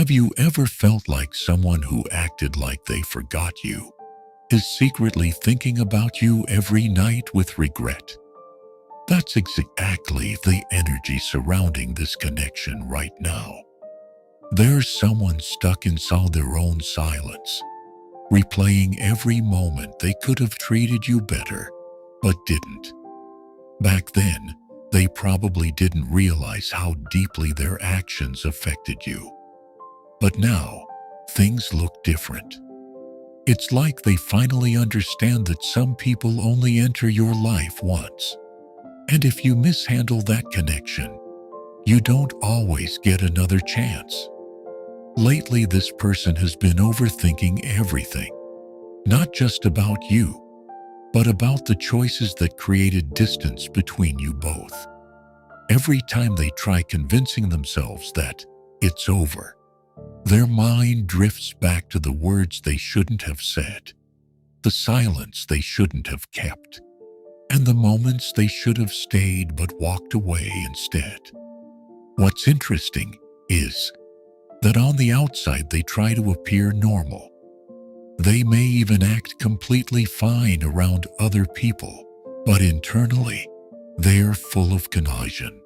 Have you ever felt like someone who acted like they forgot you is secretly thinking about you every night with regret? That's exactly the energy surrounding this connection right now. There's someone stuck inside their own silence, replaying every moment they could have treated you better, but didn't. Back then, they probably didn't realize how deeply their actions affected you. But now, things look different. It's like they finally understand that some people only enter your life once. And if you mishandle that connection, you don't always get another chance. Lately, this person has been overthinking everything, not just about you, but about the choices that created distance between you both. Every time they try convincing themselves that it's over, their mind drifts back to the words they shouldn't have said, the silence they shouldn't have kept, and the moments they should have stayed but walked away instead. What's interesting is that on the outside they try to appear normal. They may even act completely fine around other people, but internally, they're full of confusion.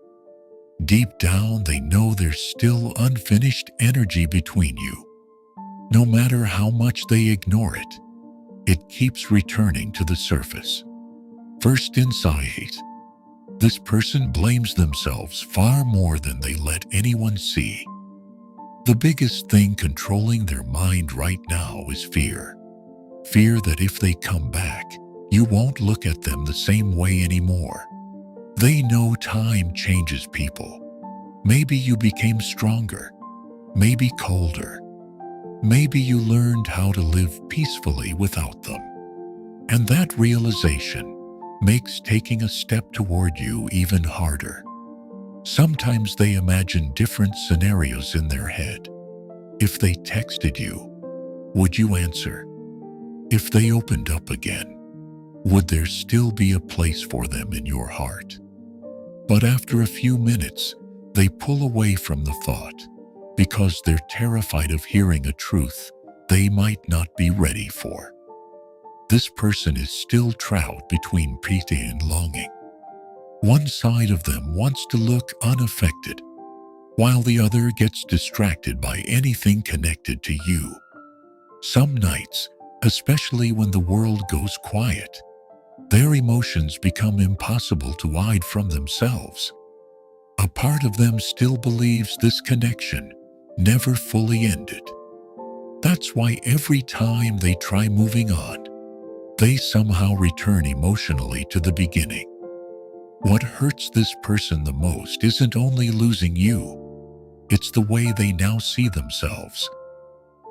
Deep down, they know there's still unfinished energy between you. No matter how much they ignore it, it keeps returning to the surface. First inside, this person blames themselves far more than they let anyone see. The biggest thing controlling their mind right now is fear. Fear that if they come back, you won't look at them the same way anymore. They know time changes people. Maybe you became stronger, maybe colder. Maybe you learned how to live peacefully without them. And that realization makes taking a step toward you even harder. Sometimes they imagine different scenarios in their head. If they texted you, would you answer? If they opened up again, would there still be a place for them in your heart? But after a few minutes, they pull away from the thought because they're terrified of hearing a truth they might not be ready for. This person is still trapped between pity and longing. One side of them wants to look unaffected, while the other gets distracted by anything connected to you. Some nights, especially when the world goes quiet, their emotions become impossible to hide from themselves. A part of them still believes this connection never fully ended. That's why every time they try moving on, they somehow return emotionally to the beginning. What hurts this person the most isn't only losing you, it's the way they now see themselves.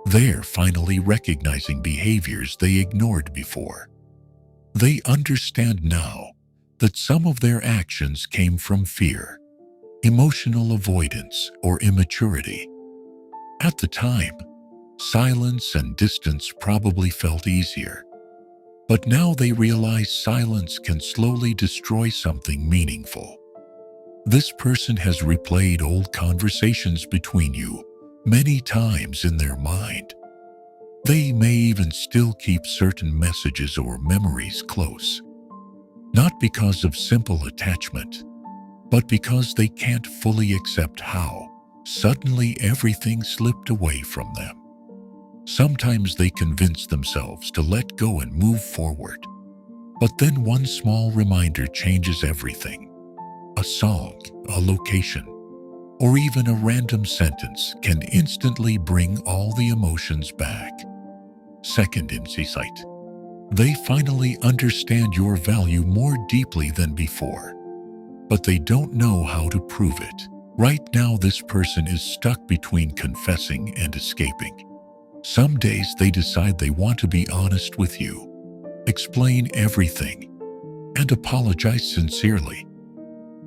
They're finally recognizing behaviors they ignored before. They understand now that some of their actions came from fear, emotional avoidance, or immaturity. At the time, silence and distance probably felt easier. But now they realize silence can slowly destroy something meaningful. This person has replayed old conversations between you many times in their mind. They may even still keep certain messages or memories close, not because of simple attachment, but because they can't fully accept how suddenly everything slipped away from them. Sometimes they convince themselves to let go and move forward, but then one small reminder changes everything. A song, a location, or even a random sentence can instantly bring all the emotions back. Second insight. They finally understand your value more deeply than before, but they don't know how to prove it. Right now, this person is stuck between confessing and escaping. Some days they decide they want to be honest with you, explain everything, and apologize sincerely.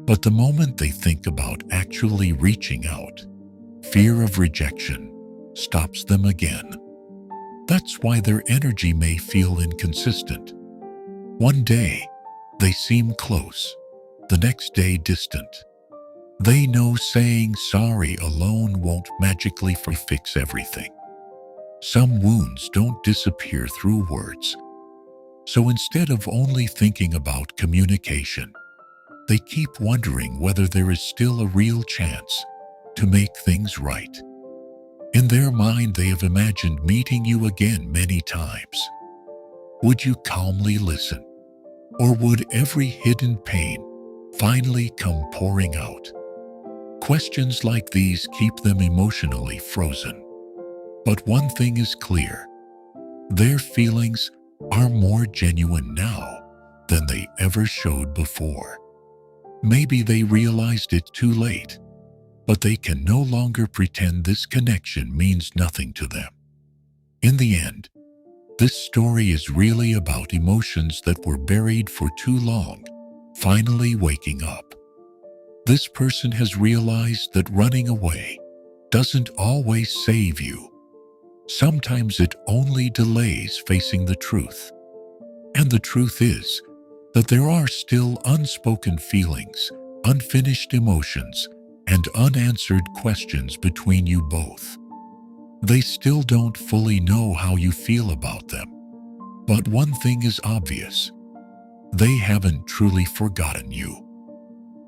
But the moment they think about actually reaching out, fear of rejection stops them again. That's why their energy may feel inconsistent. One day, they seem close, the next day distant. They know saying sorry alone won't magically fix everything. Some wounds don't disappear through words. So instead of only thinking about communication, they keep wondering whether there is still a real chance to make things right. In their mind, they have imagined meeting you again many times. Would you calmly listen? Or would every hidden pain finally come pouring out? Questions like these keep them emotionally frozen. But one thing is clear: their feelings are more genuine now than they ever showed before. Maybe they realized it too late, but they can no longer pretend this connection means nothing to them. In the end, this story is really about emotions that were buried for too long, finally waking up. This person has realized that running away doesn't always save you. Sometimes it only delays facing the truth. And the truth is that there are still unspoken feelings, unfinished emotions, and unanswered questions between you both. They still don't fully know how you feel about them. But one thing is obvious: they haven't truly forgotten you.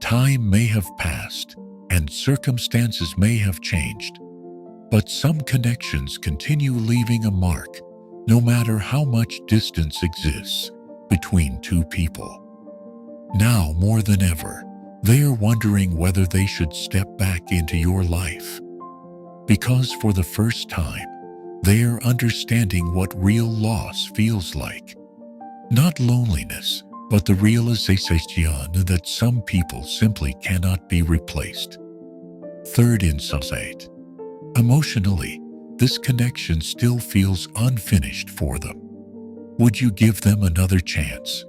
Time may have passed, and circumstances may have changed, but some connections continue leaving a mark, no matter how much distance exists between two people. Now more than ever, they are wondering whether they should step back into your life. Because for the first time, they are understanding what real loss feels like. Not loneliness, but the realization that some people simply cannot be replaced. Third insight: emotionally, this connection still feels unfinished for them. Would you give them another chance?